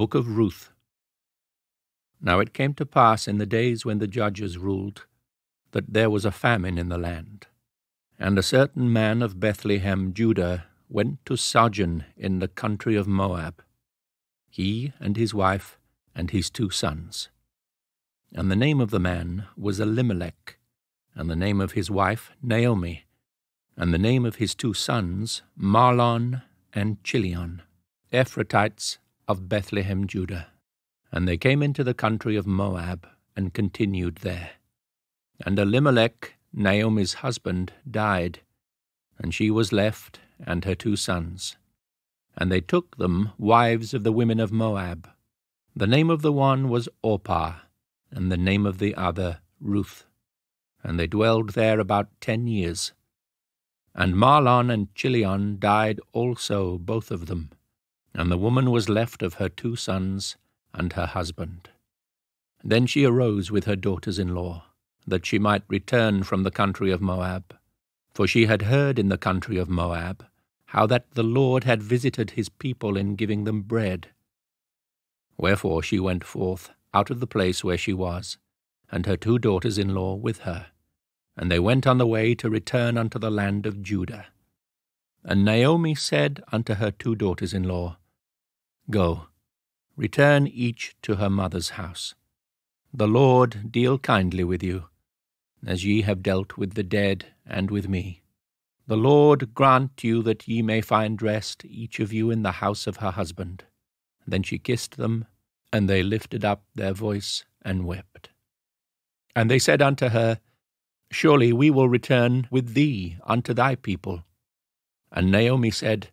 Book of Ruth. Now it came to pass in the days when the judges ruled, that there was a famine in the land. And a certain man of Bethlehem, Judah, went to sojourn in the country of Moab, he and his wife and his 2 sons. And the name of the man was Elimelech, and the name of his wife Naomi, and the name of his 2 sons Mahlon and Chilion, Ephrathites of Bethlehem, Judah. And they came into the country of Moab, and continued there. And Elimelech, Naomi's husband, died, and she was left, and her 2 sons. And they took them wives of the women of Moab. The name of the one was Orpah, and the name of the other Ruth. And they dwelled there about 10 years. And Mahlon and Chilion died also, both of them. And the woman was left of her 2 sons and her husband. Then she arose with her daughters-in-law, that she might return from the country of Moab. For she had heard in the country of Moab how that the Lord had visited his people in giving them bread. Wherefore she went forth out of the place where she was, and her 2 daughters-in-law with her. And they went on the way to return unto the land of Judah. And Naomi said unto her 2 daughters-in-law, Go, return each to her mother's house. The Lord deal kindly with you, as ye have dealt with the dead and with me. The Lord grant you that ye may find rest, each of you in the house of her husband. Then she kissed them, and they lifted up their voice and wept. And they said unto her, Surely we will return with thee unto thy people. And Naomi said,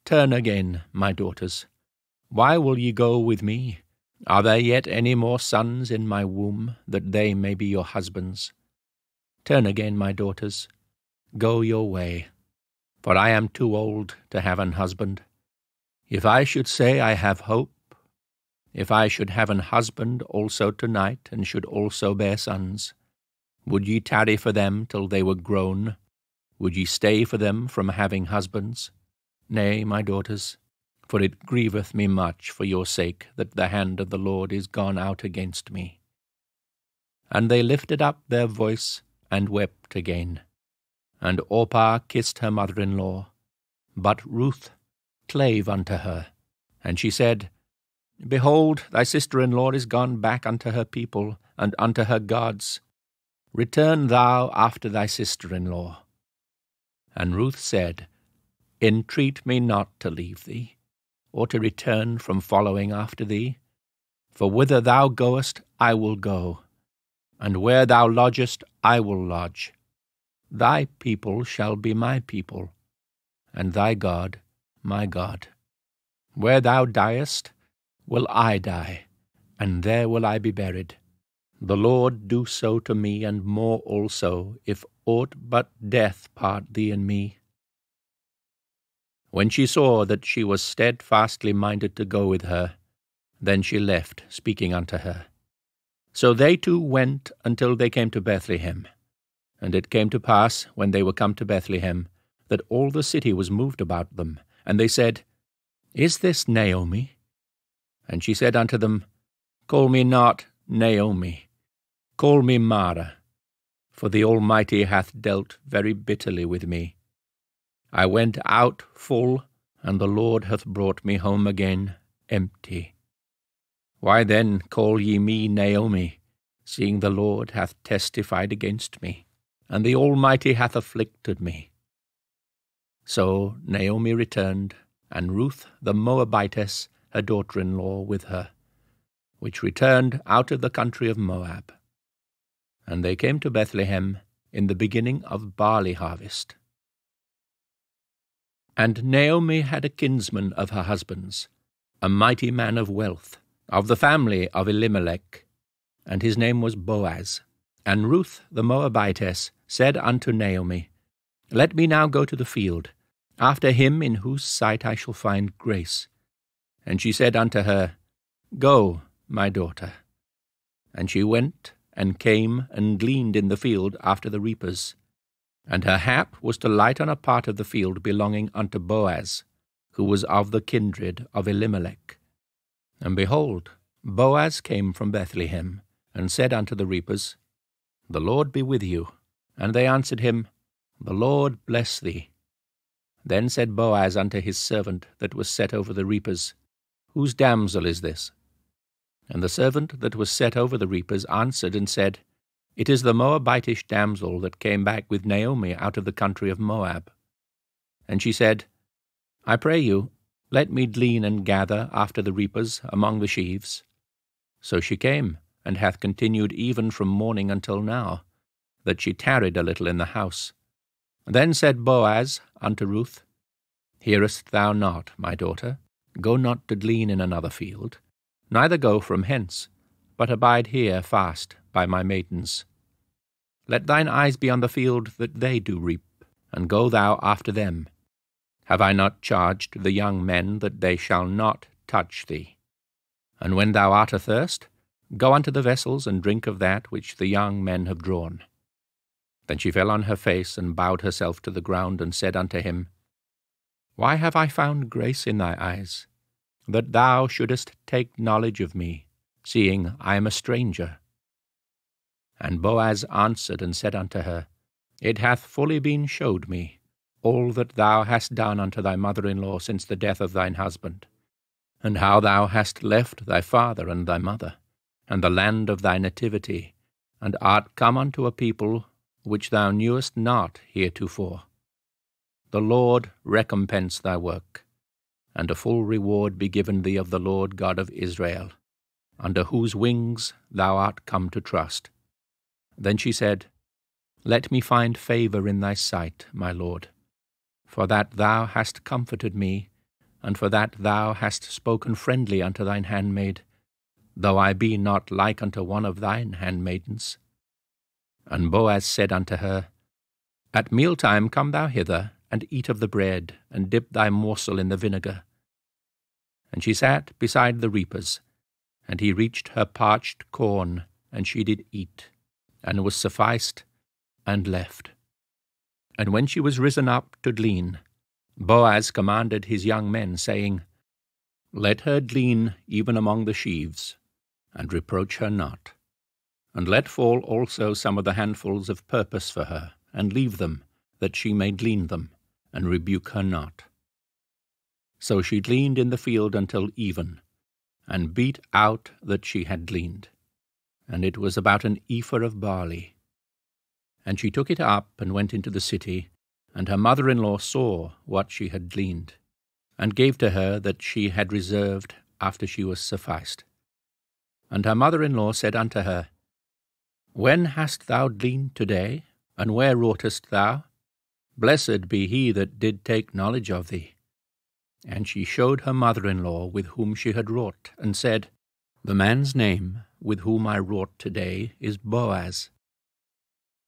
Turn again, my daughters. Why will ye go with me? Are there yet any more sons in my womb, that they may be your husbands? Turn again, my daughters. Go your way, for I am too old to have an husband. If I should say I have hope, if I should have an husband also tonight, and should also bear sons, would ye tarry for them till they were grown? Would ye stay for them from having husbands? Nay, my daughters, for it grieveth me much for your sake that the hand of the Lord is gone out against me. And they lifted up their voice and wept again. And Orpah kissed her mother-in-law, but Ruth clave unto her. And she said, Behold, thy sister-in-law is gone back unto her people, and unto her gods. Return thou after thy sister-in-law. And Ruth said, Entreat me not to leave thee, or to return from following after thee. For whither thou goest, I will go, and where thou lodgest, I will lodge. Thy people shall be my people, and thy God my God. Where thou diest, will I die, and there will I be buried. The Lord do so to me, and more also, if aught but death part thee and me. When she saw that she was steadfastly minded to go with her, then she left, speaking unto her. So they 2 went until they came to Bethlehem. And it came to pass, when they were come to Bethlehem, that all the city was moved about them. And they said, Is this Naomi? And she said unto them, Call me not Naomi, call me Mara, for the Almighty hath dealt very bitterly with me. I went out full, and the Lord hath brought me home again empty. Why then call ye me Naomi, seeing the Lord hath testified against me, and the Almighty hath afflicted me? So Naomi returned, and Ruth the Moabitess, her daughter-in-law, with her, which returned out of the country of Moab. And they came to Bethlehem in the beginning of barley harvest. And Naomi had a kinsman of her husband's, a mighty man of wealth, of the family of Elimelech, and his name was Boaz. And Ruth the Moabitess said unto Naomi, Let me now go to the field, after him in whose sight I shall find grace. And she said unto her, Go, my daughter. And she went, and came, and gleaned in the field after the reapers. And her hap was to light on a part of the field belonging unto Boaz, who was of the kindred of Elimelech. And behold, Boaz came from Bethlehem, and said unto the reapers, The Lord be with you. And they answered him, The Lord bless thee. Then said Boaz unto his servant that was set over the reapers, Whose damsel is this? And the servant that was set over the reapers answered and said, It is the Moabitish damsel that came back with Naomi out of the country of Moab. And she said, I pray you, let me glean and gather after the reapers among the sheaves. So she came, and hath continued even from morning until now, that she tarried a little in the house. Then said Boaz unto Ruth, Hearest thou not, my daughter? Go not to glean in another field, neither go from hence, but abide here fast by my maidens. Let thine eyes be on the field that they do reap, and go thou after them. Have I not charged the young men that they shall not touch thee? And when thou art athirst, go unto the vessels and drink of that which the young men have drawn. Then she fell on her face and bowed herself to the ground, and said unto him, Why have I found grace in thy eyes, that thou shouldest take knowledge of me, seeing I am a stranger? And Boaz answered and said unto her, It hath fully been showed me, all that thou hast done unto thy mother-in-law since the death of thine husband, and how thou hast left thy father and thy mother, and the land of thy nativity, and art come unto a people which thou knewest not heretofore. The Lord recompense thy work, and a full reward be given thee of the Lord God of Israel, under whose wings thou art come to trust. Then she said, Let me find favour in thy sight, my Lord, for that thou hast comforted me, and for that thou hast spoken friendly unto thine handmaid, though I be not like unto one of thine handmaidens. And Boaz said unto her, At mealtime come thou hither, and eat of the bread, and dip thy morsel in the vinegar. And she sat beside the reapers, and he reached her parched corn, and she did eat, and was sufficed, and left. And when she was risen up to glean, Boaz commanded his young men, saying, Let her glean even among the sheaves, and reproach her not. And let fall also some of the handfuls of purpose for her, and leave them, that she may glean them, and rebuke her not. So she gleaned in the field until even, and beat out that she had gleaned. And it was about an ephah of barley. And she took it up, and went into the city, and her mother-in-law saw what she had gleaned, and gave to her that she had reserved after she was sufficed. And her mother-in-law said unto her, When hast thou gleaned today, and where wroughtest thou? Blessed be he that did take knowledge of thee. And she showed her mother-in-law with whom she had wrought, and said, The man's name with whom I wrought today is Boaz.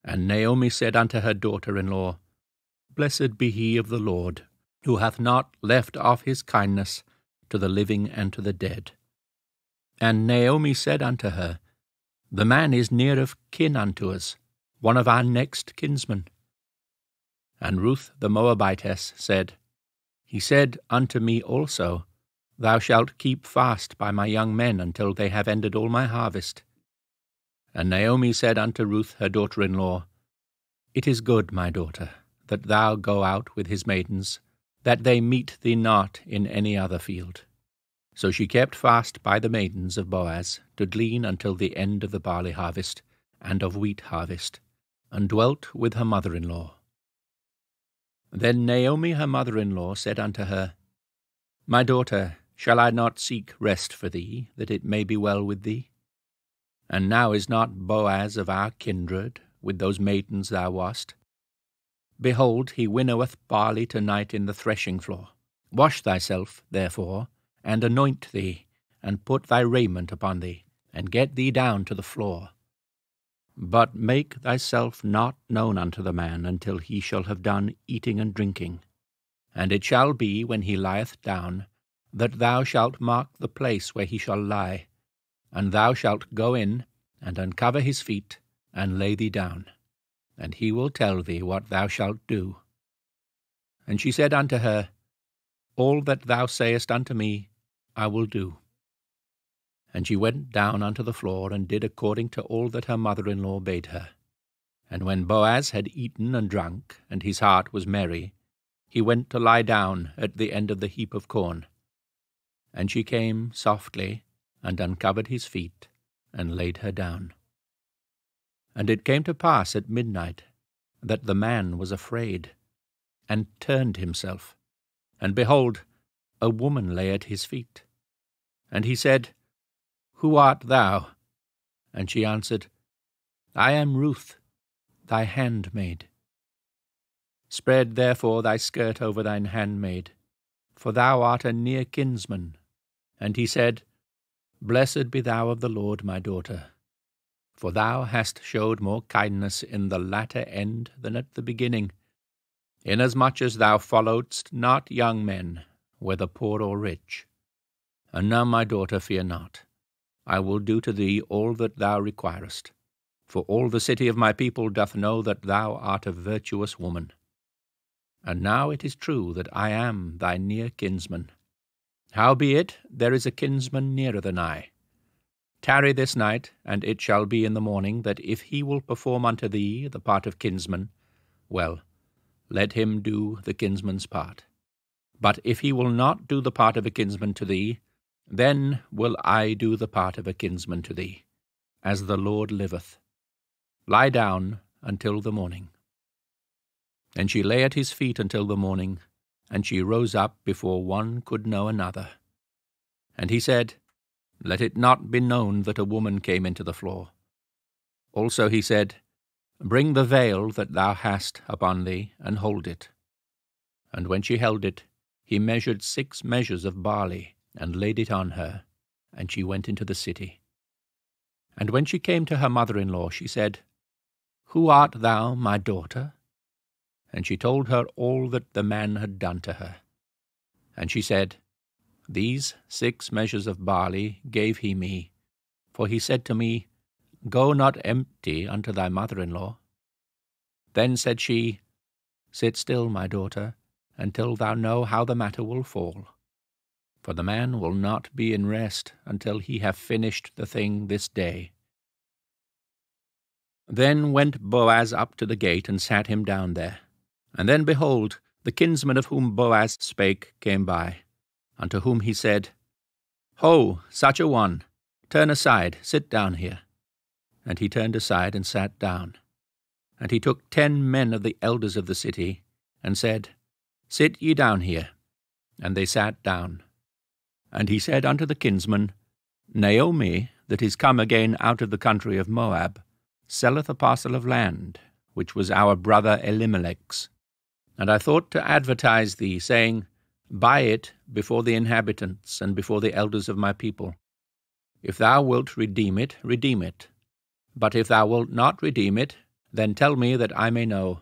And Naomi said unto her daughter-in-law, Blessed be he of the Lord, who hath not left off his kindness to the living and to the dead. And Naomi said unto her, The man is near of kin unto us, one of our next kinsmen. And Ruth the Moabitess said, He said unto me also, Thou shalt keep fast by my young men until they have ended all my harvest. And Naomi said unto Ruth her daughter-in-law, It is good, my daughter, that thou go out with his maidens, that they meet thee not in any other field. So she kept fast by the maidens of Boaz to glean until the end of the barley harvest and of wheat harvest, and dwelt with her mother-in-law. Then Naomi her mother-in-law said unto her, My daughter, shall I not seek rest for thee, that it may be well with thee? And now is not Boaz of our kindred with those maidens thou wast? Behold, he winnoweth barley tonight in the threshing floor. Wash thyself, therefore, and anoint thee, and put thy raiment upon thee, and get thee down to the floor. But make thyself not known unto the man until he shall have done eating and drinking. And it shall be, when he lieth down, that thou shalt mark the place where he shall lie, and thou shalt go in, and uncover his feet, and lay thee down, and he will tell thee what thou shalt do. And she said unto her, All that thou sayest unto me, I will do. And she went down unto the floor, and did according to all that her mother-in-law bade her. And when Boaz had eaten and drunk, and his heart was merry, he went to lie down at the end of the heap of corn. And she came softly, and uncovered his feet, and laid her down. And it came to pass at midnight, that the man was afraid, and turned himself. And behold, a woman lay at his feet. And he said, Who art thou? And she answered, I am Ruth, thy handmaid. Spread therefore thy skirt over thine handmaid, for thou art a near kinsman. And he said, Blessed be thou of the Lord, my daughter, for thou hast showed more kindness in the latter end than at the beginning, inasmuch as thou followedst not young men, whether poor or rich. And now, my daughter, fear not. I will do to thee all that thou requirest, for all the city of my people doth know that thou art a virtuous woman. And now it is true that I am thy near kinsman. Howbeit there is a kinsman nearer than I. Tarry this night, and it shall be in the morning, that if he will perform unto thee the part of kinsman, well, let him do the kinsman's part. But if he will not do the part of a kinsman to thee, then will I do the part of a kinsman to thee, as the Lord liveth. Lie down until the morning. And she lay at his feet until the morning, and she rose up before one could know another. And he said, Let it not be known that a woman came into the floor. Also he said, Bring the veil that thou hast upon thee, and hold it. And when she held it, he measured 6 measures of barley, and laid it on her, and she went into the city. And when she came to her mother-in-law, she said, Who art thou, my daughter? And she told her all that the man had done to her. And she said, These 6 measures of barley gave he me, for he said to me, Go not empty unto thy mother-in-law. Then said she, Sit still, my daughter, until thou know how the matter will fall. For the man will not be in rest until he have finished the thing this day. Then went Boaz up to the gate, and sat him down there. And then, behold, the kinsman of whom Boaz spake came by, unto whom he said, Ho, such a one, turn aside, sit down here. And he turned aside and sat down. And he took 10 men of the elders of the city, and said, Sit ye down here. And they sat down. And he said unto the kinsman, Naomi, that is come again out of the country of Moab, selleth a parcel of land, which was our brother Elimelech's. And I thought to advertise thee, saying, Buy it before the inhabitants, and before the elders of my people. If thou wilt redeem it, redeem it. But if thou wilt not redeem it, then tell me that I may know.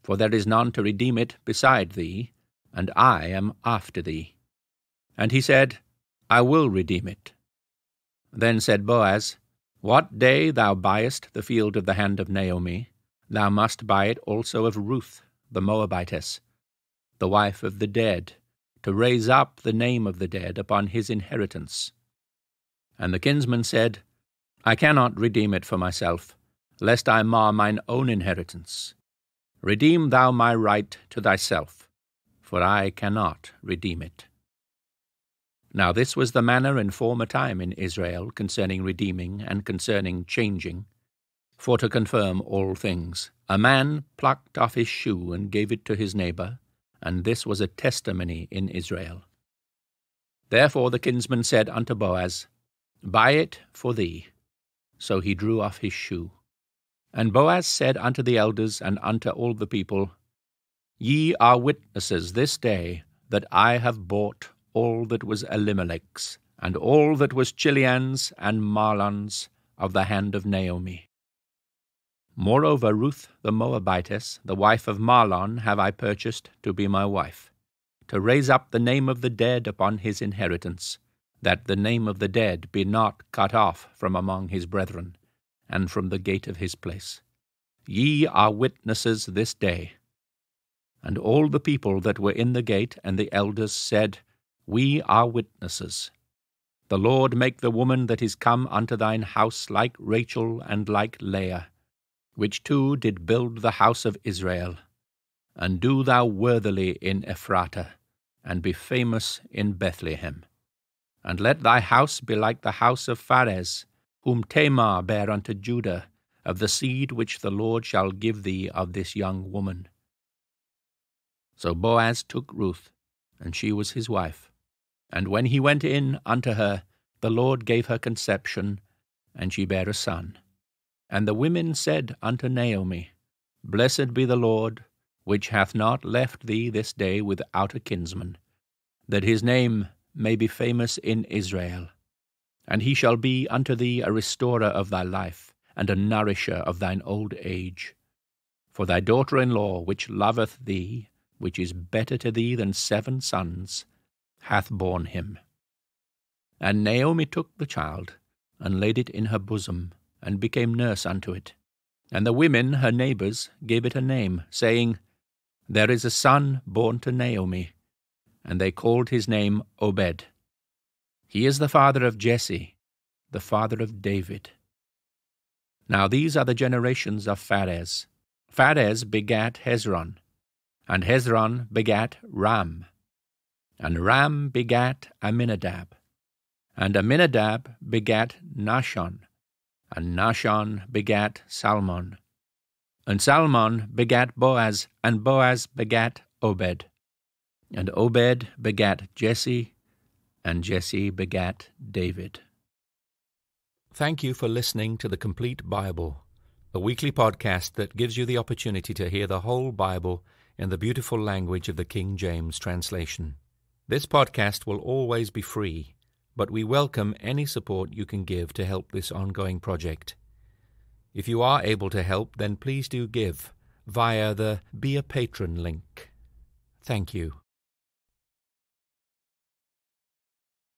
For there is none to redeem it beside thee, and I am after thee. And he said, I will redeem it. Then said Boaz, What day thou buyest the field of the hand of Naomi, thou must buy it also of Ruth the Moabitess, the wife of the dead, to raise up the name of the dead upon his inheritance. And the kinsman said, I cannot redeem it for myself, lest I mar mine own inheritance. Redeem thou my right to thyself, for I cannot redeem it. Now this was the manner in former time in Israel concerning redeeming and concerning changing. For to confirm all things, a man plucked off his shoe and gave it to his neighbor, and this was a testimony in Israel. Therefore the kinsman said unto Boaz, Buy it for thee. So he drew off his shoe. And Boaz said unto the elders and unto all the people, Ye are witnesses this day that I have bought all that was Elimelech's, and all that was Chilion's and Mahlon's of the hand of Naomi. Moreover, Ruth the Moabitess, the wife of Mahlon, have I purchased to be my wife, to raise up the name of the dead upon his inheritance, that the name of the dead be not cut off from among his brethren, and from the gate of his place. Ye are witnesses this day. And all the people that were in the gate and the elders said, We are witnesses. The Lord make the woman that is come unto thine house like Rachel and like Leah, which two did build the house of Israel. And do thou worthily in Ephratah, and be famous in Bethlehem. And let thy house be like the house of Pharez, whom Tamar bare unto Judah, of the seed which the Lord shall give thee of this young woman. So Boaz took Ruth, and she was his wife. And when he went in unto her, the Lord gave her conception, and she bare a son. And the women said unto Naomi, Blessed be the Lord, which hath not left thee this day without a kinsman, that his name may be famous in Israel. And he shall be unto thee a restorer of thy life, and a nourisher of thine old age. For thy daughter-in-law, which loveth thee, which is better to thee than 7 sons, hath borne him. And Naomi took the child, and laid it in her bosom, and became nurse unto it. And the women, her neighbours, gave it a name, saying, There is a son born to Naomi. And they called his name Obed. He is the father of Jesse, the father of David. Now these are the generations of Pharez. Pharez begat Hezron, and Hezron begat Ram, and Ram begat Amminadab, and Amminadab begat Nahshon, and Nahshon begat Salmon, and Salmon begat Boaz, and Boaz begat Obed, and Obed begat Jesse, and Jesse begat David. Thank you for listening to The Complete Bible, a weekly podcast that gives you the opportunity to hear the whole Bible in the beautiful language of the King James translation. This podcast will always be free, but we welcome any support you can give to help this ongoing project. If you are able to help, then please do give via the Be a Patron link. Thank you.